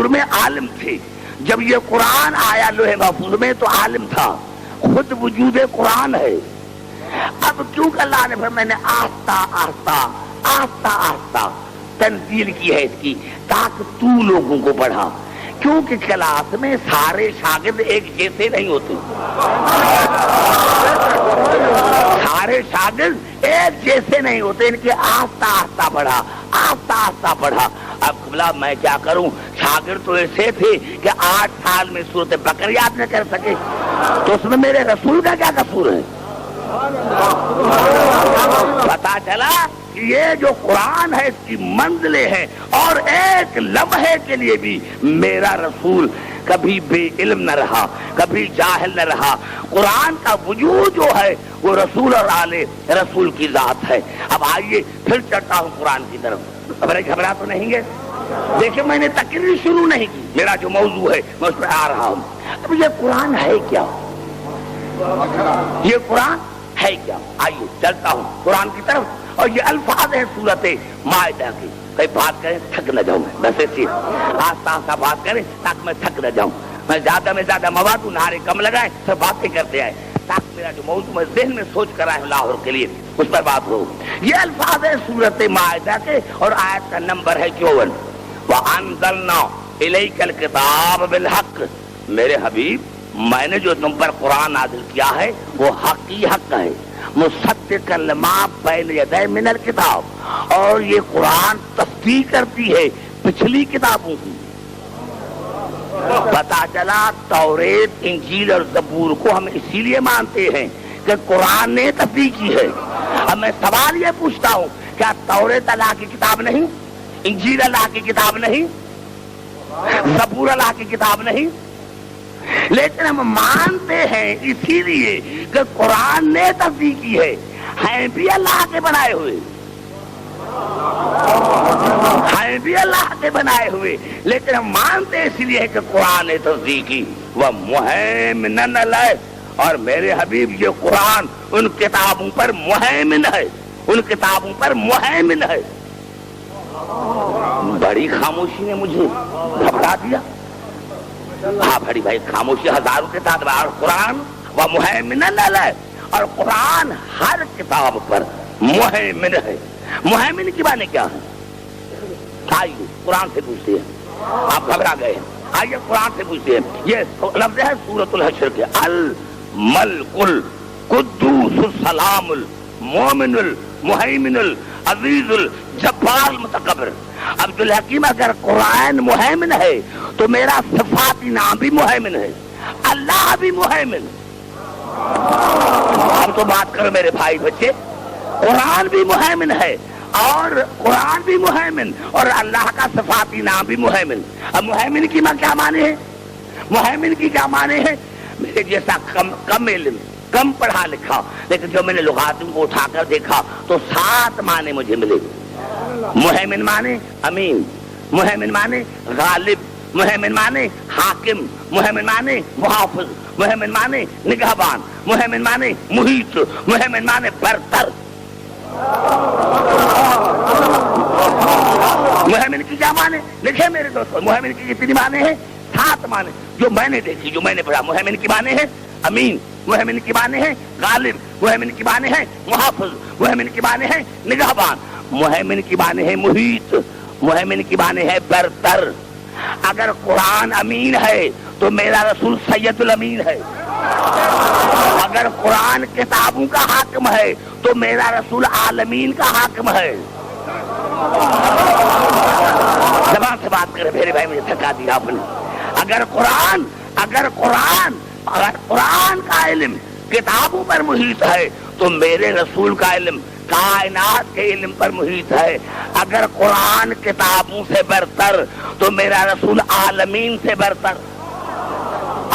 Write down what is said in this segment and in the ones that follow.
شروع میں عالم تھے، جب یہ قرآن آیا لوح محفوظ میں تو عالم تھا، خود وجود قرآن ہے۔ اب کیونکہ اللہ نے میں نے آہستہ آہستہ آہستہ آہستہ تنزیل کی ہے اس کی، تاکہ تو لوگوں کو پڑھا، کیونکہ کلاس میں سارے شاگرد ایک جیسے نہیں ہوتے، سارے شاگرد ایک جیسے نہیں ہوتے، ان کے آہستہ آہستہ پڑھا، آہستہ آہستہ پڑھا۔ اب قبلہ میں کیا کروں، شاگرد تو ایسے تھے کہ 8 سال میں سورۃ بقرہ یاد نہ کر سکے، تو اس میں میرے رسول کا کیا قصور ہے؟ پتا چلا کہ یہ جو قرآن ہے اس کی منزلیں ہیں، اور ایک لمحے کے لیے بھی میرا رسول کبھی بے علم نہ رہا، کبھی جاہل نہ رہا۔ قرآن کا وجود جو ہے وہ رسول اور آل رسول کی ذات ہے۔ اب آئیے پھر چڑھتا ہوں قرآن کی طرف۔ گھبرا تو نہیں گے؟ دیکھیں میں نے تقریر شروع نہیں کی، میرا جو موضوع ہے میں اس پر آ رہا ہوں۔ اب یہ قرآن ہے کیا؟ یہ قرآن ہے کیا؟ آئیے چلتا ہوں قرآن کی طرف، اور یہ الفاظ ہیں سورۃ مائدہ کی۔ کئی بات کریں تھک نہ جاؤں میں، بس ایسی آہستہ آہستہ بات کریں تاکہ میں تھک نہ جاؤں، میں زیادہ میں زیادہ مواد نعرے کم لگائیں، سب باتیں کرتے آئے، تاکہ میرا جو موضوع میں ذہن میں سوچ کر آئے لاہور کے لیے اس پر بات ہو۔ یہ الفاظ ہے سورۃ مائدہ کے، اور آیت کا نمبر ہے 54۔ وَأَنزَلْنَا إِلَيْكَ الْكِتَابَ بِالْحَقِّ، میرے حبیب میں نے جو تم پر قرآن نازل کیا ہے وہ حق ہی حق ہے، مصدقا لما بین یدیہ من الکتاب، اور یہ قرآن تصدیق کرتی ہے پچھلی کتابوں کی۔ پتا چلا توریت، انجیل اور زبور کو ہم اسی لیے مانتے ہیں کہ قرآن نے تصدیق کی ہے۔ اب میں سوال یہ پوچھتا ہوں، کیا توریت اللہ کی کتاب نہیں؟ انجیل اللہ کی کتاب نہیں؟ زبور اللہ کی کتاب نہیں؟ لیکن ہم مانتے ہیں اسی لیے کہ قرآن نے تصدیق کی ہے، ہیں بھی اللہ کے بنائے ہوئے، ہیں بھی اللہ کے بنائے ہوئے، لیکن ہم مانتے اس لیے کہ قرآن نے تصدیق کی۔ وَمُهَيْمِنًا عَلَيْهِ، اور میرے حبیب یہ قرآن ان کتابوں پر مہیمن ہے، ان کتابوں پر مہیمن ہے۔ بڑی خاموشی نے مجھے گھبرا دیا۔ ہاں بڑی بھائی خاموشی ہزاروں کے ساتھ، اور قرآن وَمُهَيْمِنًا عَلَيْهِ، اور قرآن ہر کتاب پر مہیمن ہے۔ مہیمن کی معنی کیا ہے؟ آئیے قرآن سے پوچھتے ہیں، آپ گھبرا گئے ہیں، آئیے قرآن سے پوچھتے ہیں۔ یہ لفظ ہے سورۃ الحشر کے، الملک القدوس السلام المومن المہیمن العزیز الجبار المتکبر۔ عبدالحکیم اگر قرآن مہیمن ہے تو میرا صفاتی نام بھی مہیمن ہے، اللہ بھی مہیمن۔ اب تو بات کرو میرے بھائی بچے، قرآن بھی مہیمن ہے، اور قرآن بھی مہیمن، اور اللہ کا صفاتی نام بھی مہیمن۔ اب مہیمن کی کیا معنی ہے؟ مہیمن کی کیا معنی ہے؟ میرے جیسا کم علم، کم پڑھا لکھا، لیکن جو میں نے لغاتوں کو اٹھا کر دیکھا تو 7 معنی مجھے ملے۔ مہیمن معنی امین، مہیمن معنی غالب، مہیمن معنی حاکم، مہیمن معنی محافظ، مہیمن معنی نگہبان، مہیمن معنی محیط، مہیمن معنی برتر۔ مہیمن کی کیا معنی لکھے میرے دوستوں؟ مہیمن کی کتنی معنی ہے؟ 7 معنی جو میں نے دیکھی، جو میں نے پڑھا۔ مہیمن کی معنی ہے امین، مہیمن کی معنی ہے غالب، مہیمن کی معنی ہے محافظ، مہیمن کی معنی ہے نگہبان، مہیمن کی معنی ہے محیط، مہیمن کی معنی ہے برتر۔ اگر قرآن امین ہے تو میرا رسول سید الامین ہے، اگر قرآن کتابوں کا حاکم ہے تو میرا رسول عالمین کا حاکم ہے۔ زبان سے بات کرے میرے بھائی، مجھے تھکا دیا آپ نے۔ اگر قرآن کا علم کتابوں پر محیط ہے تو میرے رسول کا علم کائنات کے علم پر محیط ہے۔ اگر قرآن کتابوں سے برتر تو میرا رسول عالمین سے برتر۔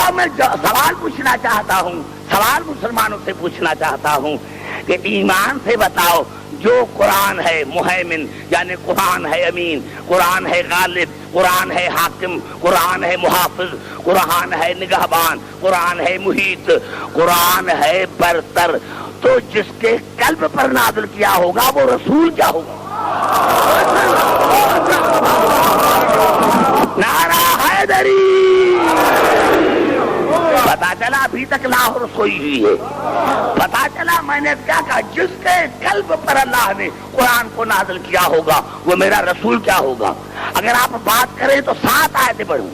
اور میں سوال پوچھنا چاہتا ہوں، سوال مسلمانوں سے پوچھنا چاہتا ہوں کہ ایمان سے بتاؤ، جو قرآن ہے مہیمن یعنی قرآن ہے امین، قرآن ہے غالب، قرآن ہے حاکم، قرآن ہے محافظ، قرآن ہے نگہبان، قرآن ہے محیط، قرآن ہے برتر، تو جس کے قلب پر نازل کیا ہوگا وہ رسول کیا ہوگا؟ نعرہ ابھی تک لاہور سوئی ہوئی ہے. پتا چلا میں نے کیا کہا, جس کے قلب پر اللہ نے قرآن کو نازل کیا ہوگا وہ میرا رسول کیا ہوگا. اگر آپ بات کریں تو 7 آیتیں پڑھوں.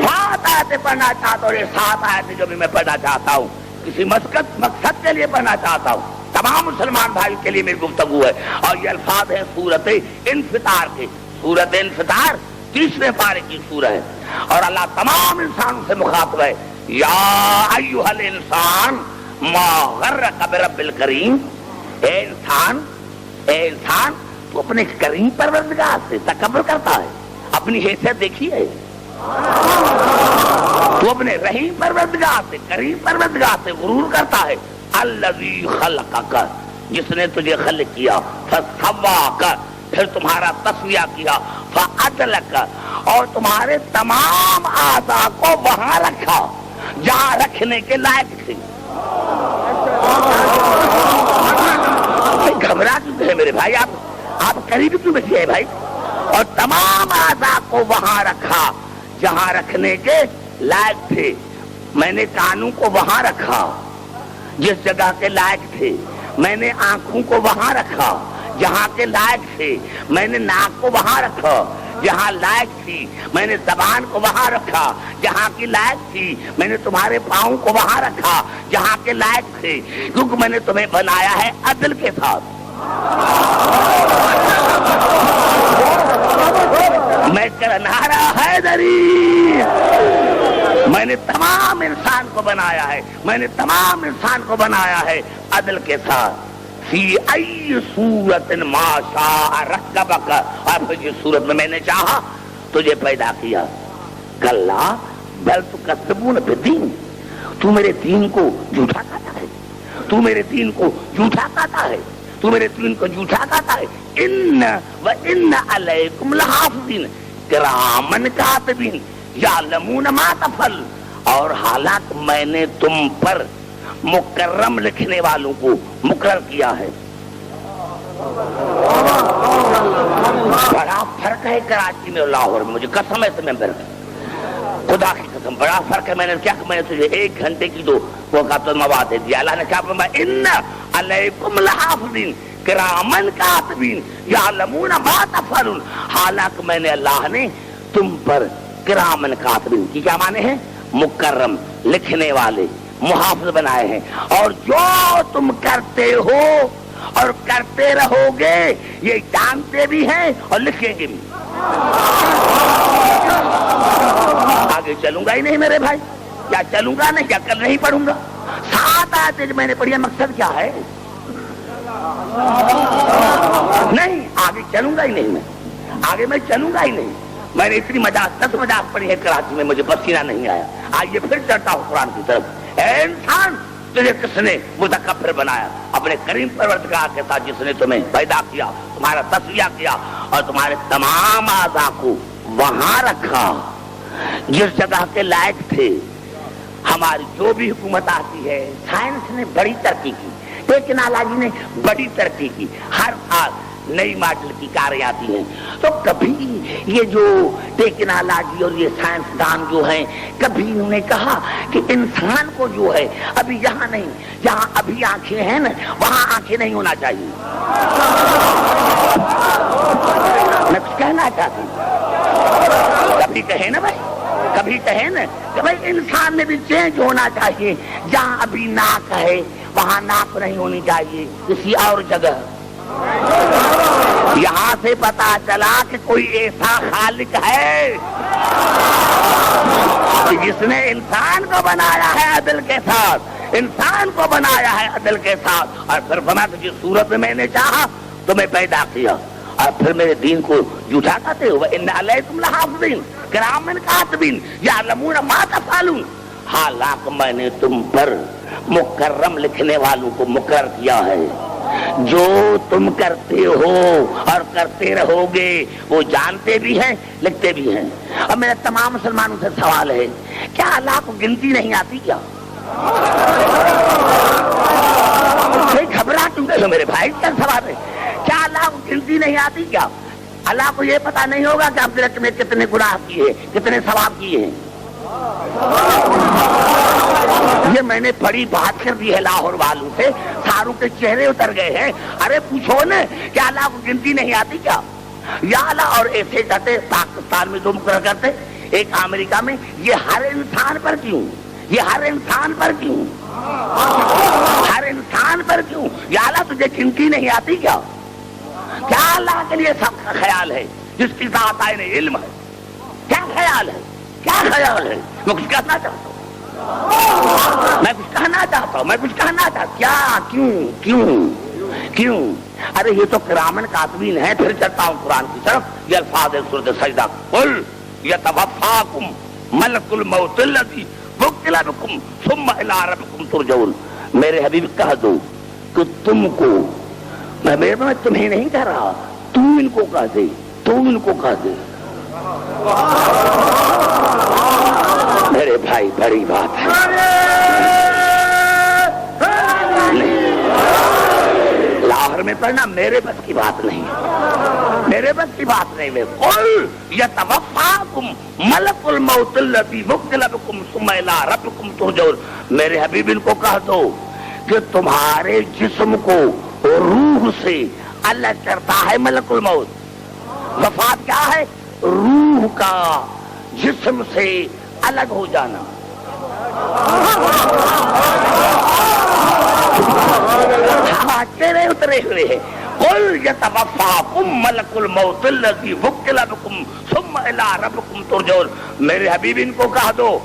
7 آیتیں پڑھنا چاہتا ہوں. یہ 7 آیتیں جو بھی میں پڑھنا چاہتا ہوں کسی مقصد کے لیے پڑھنا چاہتا ہوں. تمام مسلمان بھائی کے لیے میری گفتگو ہے. اور یہ الفاظ ہیں سورت انفطار کے. سورت انفطار 30ویں پارے کی سورہ ہے اور اللہ تمام انسانوں سے مخاطب ہے. یا ایھا الانسان ما غرک برب الکریم. اے انسان تو اپنے کریم پروردگار سے تکبر کرتا ہے, اپنی حیثیت دیکھی ہے. تو اپنے رحیم پروردگار سے کریم پروردگار سے غرور کرتا ہے. الذی خلقک, جس نے تجھے خلق کیا, فسواک, پھر تمہارا تسویہ کیا, فعدلک, اور تمہارے تمام اعضاء کو وہاں رکھا جہاں رکھنے کے لائق تھے. گھبرا کیوں ہے میرے بھائی, آپ قریب کیوں بیٹھے ہیں بھائی. اور تمام اعضاء کو وہاں رکھا جہاں رکھنے کے لائق تھے. میں نے کانوں کو وہاں رکھا جس جگہ کے لائق تھے. میں نے آنکھوں کو وہاں رکھا جہاں کے لائق تھے. میں نے ناک کو وہاں رکھا جہاں لائق تھی. میں نے زبان کو وہاں رکھا جہاں کی لائق تھی. میں نے تمہارے پاؤں کو وہاں رکھا جہاں کے لائق تھے, کیونکہ میں نے تمہیں بنایا ہے عدل کے ساتھ. میں کرنارا حیدری, میں نے تمام انسان کو بنایا ہے, میں نے تمام انسان کو بنایا ہے عدل کے ساتھ. فی ای صورت ما شاء رکبک, اور جس صورت میں نے چاہا تجھے پیدا کیا. کلا بل تکذبون بالدین, تو میرے دین کو جھوٹا کہتا ہے, تو میرے دین کو جھوٹا کہتا ہے, تو میرے دین کو جھوٹا کہتا ہے. ان علیکم لحافظین کرامن کاتبین یعلمون ما تفعل, اور حالانکہ میں نے تم پر مکرم لکھنے والوں کو مقرر کیا ہے. بڑا فرق ہے کراچی میں اور لاہور میں, مجھے قسم ہے ممبر, خدا کی قسم بڑا فرق ہے. میں نے کیا کہ میں نے تجھے 1 گھنٹے کی دو وہ کا مواد دے دیا. اللہ نے کیا فرمایا, ان علیکم لحافظین کرامن کاتبین یعلمون ما تفعلون. حالانکہ میں نے اللہ نے تم پر کرامن کاتبین کی کیا معنی ہے, مکرم لکھنے والے محافظ بنائے ہیں. اور جو تم کرتے ہو اور کرتے رہو گے یہ جانتے بھی ہیں اور لکھیں گے بھی. آگے چلوں گا ہی نہیں میرے بھائی, کیا چلوں گا نہیں, کیا کل نہیں پڑھوں گا. 7 آیتیں جو میں نے پڑھی, مقصد کیا ہے, نہیں آگے چلوں گا ہی نہیں, میں آگے میں چلوں گا ہی نہیں. میں نے اتنی 10 مجاز پڑھی ہے کراچی میں, مجھے پسینہ نہیں آیا. آئیے پھر چڑھتا ہوں قرآن کی طرف. اے انسان تجھے کس نے متکبر بنایا, اپنے کریم پروردگار کے ساتھ جس نے تمہیں پیدا کیا, تمہارا تسویہ کیا اور تمہارے تمام اعضاء کو وہاں رکھا جس جگہ کے لائق تھے. ہماری جو بھی حکومت آتی ہے, سائنس نے بڑی ترقی کی, ٹیکنالوجی نے بڑی ترقی کی, ہر سال نئی ماڈل کی کاریں آتی ہیں. تو کبھی یہ جو ٹیکنالوجی اور یہ سائنسدان جو ہیں, کبھی انہوں نے کہا کہ انسان کو جو ہے ابھی یہاں نہیں, جہاں ابھی آنکھیں ہیں نا وہاں آنکھیں نہیں ہونا چاہیے. میں کچھ کہنا چاہتی ہوں, کبھی کہے نا بھائی, کبھی کہے نا کہ بھائی انسان میں بھی چینج ہونا چاہیے, جہاں ابھی ناک ہے وہاں ناک نہیں ہونی چاہیے, کسی اور جگہ. یہاں سے پتا چلا کہ کوئی ایسا خالق ہے جس نے انسان کو بنایا ہے عدل کے ساتھ, انسان کو بنایا ہے عدل کے ساتھ. اور پھر فرمایا کہ جس صورت میں میں نے چاہا تمہیں پیدا کیا, اور پھر میرے دین کو جھوٹا کہتے ہو. ان علیکم لحافظین کرامن کاتبین یعلمون ما تفعلون. حالانکہ میں نے تم پر مکرم لکھنے والوں کو مقرر کیا ہے, جو تم کرتے ہو اور کرتے رہو گے وہ جانتے بھی ہیں لکھتے بھی ہیں. اور میرا تمام مسلمانوں سے سوال ہے, کیا اللہ کو گنتی نہیں آتی کیا؟ گھبرا کیوں گئے میرے بھائی, کیا سوال ہے, کیا اللہ کو گنتی نہیں آتی کیا؟ اللہ کو یہ پتا نہیں ہوگا کہ آپ نے کتنے گناہ کیے، کتنے ثواب کیے ہیں؟ یہ میں نے بڑی بات کر دی ہے لاہور والوں سے، ساروں کے چہرے اتر گئے ہیں۔ ارے پوچھو نا کیا اللہ کو گنتی نہیں آتی کیا؟ یا اللہ، اور ایسے کہتے پاکستان میں جو مقرر کرتے، ایک امریکہ میں، یہ ہر انسان پر کیوں، یہ ہر انسان پر کیوں، ہر انسان پر کیوں؟ یا اللہ تجھے گنتی نہیں آتی کیا؟ کیا اللہ کے لیے سب کا خیال ہے جس کی ذات عین علم ہے؟ کیا خیال ہے، کیا خیال ہے؟ میں کچھ کہنا چاہتا ہوں، میں کچھ کہنا چاہتا ہوں، میں کچھ کہنا چاہتا ہوں۔ کیا، کیوں کیوں کیوں؟ ارے یہ تو کرامن کاتبین ہے۔ پھر چلتا ہوں قرآن کی طرف، یہ الفاظ ہے سورۃ سجدہ، قل یتوفاکم ملک الموت الذی وکل بکم ثم الی ربکم ترجعون۔ میرے حبیب کہہ دو کہ تم کو، میں تمہیں نہیں کہہ رہا، تو ان کو کہہ دے، تو ان کو کہہ دے۔ میرے بھائی بڑی بات ہے، لاہور میں پڑھنا میرے بس کی بات نہیں، میرے بس کی بات نہیں۔ میں قل یتوفاکم ملک الموت الذی وکل بکم ثم الی ربکم ترجعون۔ میرے حبیب ان کو کہہ دو کہ تمہارے جسم کو روح سے الگ کرتا ہے ملک الموت۔ وفات کیا ہے؟ روح کا جسم سے الگ ہو جانا۔ چہرے اترے ہوئے ہیں۔ قل یتوفاکم ملک الموت الذی وکل بکم ثم الی ربکم ترجعون۔ میرے حبیب ان کو کہہ دو